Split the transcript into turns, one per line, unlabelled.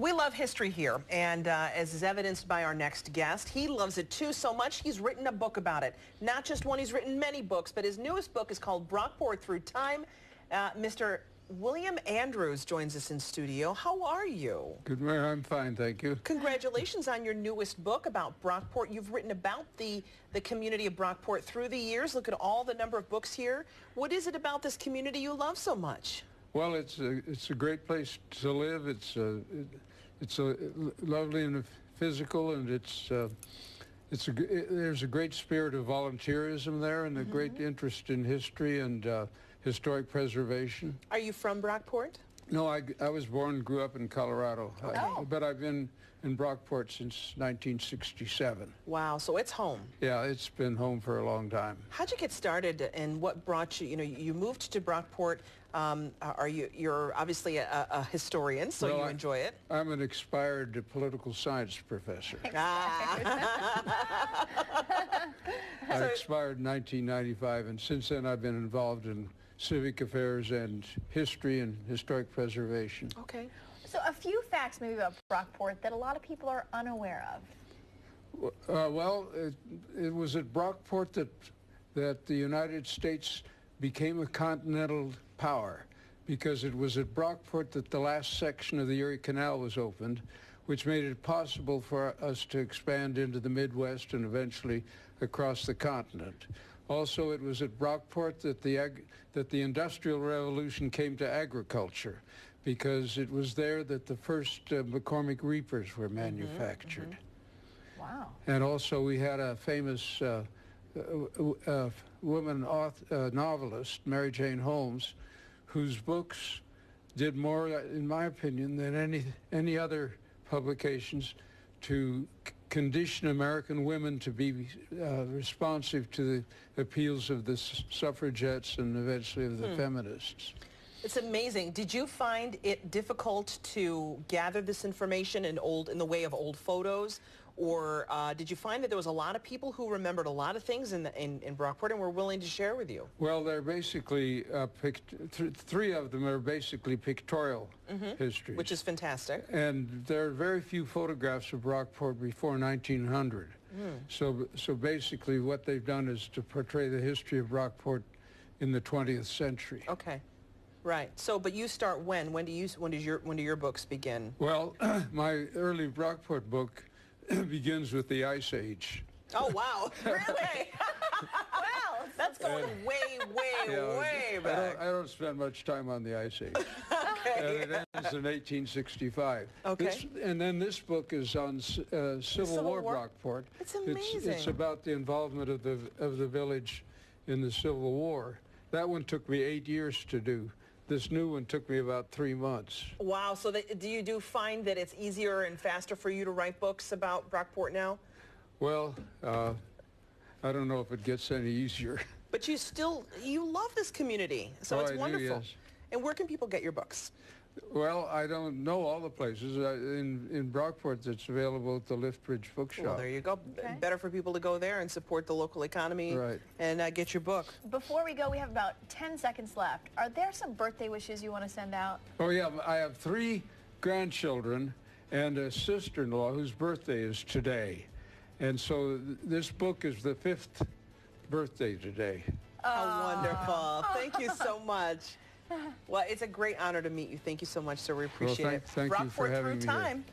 We love history here, and as is evidenced by our next guest, he loves it too so much he's written a book about it. Not just one, he's written many books, but his newest book is called Brockport Through Time. Mr. William Andrews joins us in studio. How are you?
Good morning. I'm fine, thank you.
Congratulations on your newest book about Brockport. You've written about the community of Brockport through the years. Look at all the number of books here. What is it about this community you love so much?
Well, it's a great place to live. It's lovely and physical, and there's a great spirit of volunteerism there, and a great interest in history and historic preservation.
Are you from Brockport?
No, I was born and grew up in Colorado, but I've been in Brockport since 1967.
Wow, so it's home.
Yeah, it's been home for a long time.
How'd you get started, and what brought you? You know, you moved to Brockport. You're obviously a historian, so you enjoy it.
I'm an expired political science professor. I expired in 1995, and since then I've been involved in civic affairs and history and historic preservation.
Okay.
So a few facts maybe about Brockport that a lot of people are unaware of.
Well, it was at Brockport that the United States became a continental power, because it was at Brockport that the last section of the Erie Canal was opened, which made it possible for us to expand into the Midwest and eventually across the continent. Also, it was at Brockport that the Industrial Revolution came to agriculture, because it was there that the first McCormick reapers were manufactured.
Wow.
And also we had a famous woman novelist, Mary Jane Holmes, whose books did more, in my opinion, than any other publications to condition American women to be responsive to the appeals of the suffragettes and eventually of the feminists.
It's amazing. Did you find it difficult to gather this information in the way of old photos, or did you find that there was a lot of people who remembered a lot of things in Brockport and were willing to share with you?
Well, they're basically three of them are basically pictorial histories,
which is fantastic.
And there are very few photographs of Brockport before 1900. So basically, what they've done is to portray the history of Brockport in the 20th century.
Okay. Right. So, but you start when? When do your books begin?
Well, my early Brockport book begins with the Ice Age.
Oh, wow. Really? Wow. That's going way back.
I don't spend much time on the Ice Age.
Okay.
And it ends in 1865.
Okay.
And then this book is on Civil War Brockport.
It's amazing.
It's about the involvement of the village in the Civil War. That one took me 8 years to do. This new one took me about 3 months.
Wow. So do you find that it's easier and faster for you to write books about Brockport now?
Well, I don't know if it gets any easier.
But you love this community, so it's wonderful.
I do, yes.
And where can people get your books?
Well, I don't know all the places. In Brockport, it's available at the Liftbridge Book Shop.
Well, there you go. Okay. Better for people to go there and support the local economy, and get your book.
Before we go, we have about 10 seconds left. Are there some birthday wishes you want to send out?
Oh, yeah. I have 3 grandchildren and a sister-in-law whose birthday is today. And so this book is the 5th birthday today.
How wonderful. Thank you so much. Well, it's a great honor to meet you. Thank you so much, sir. We appreciate it.
Thank you for having me here.
Brockport Through Time.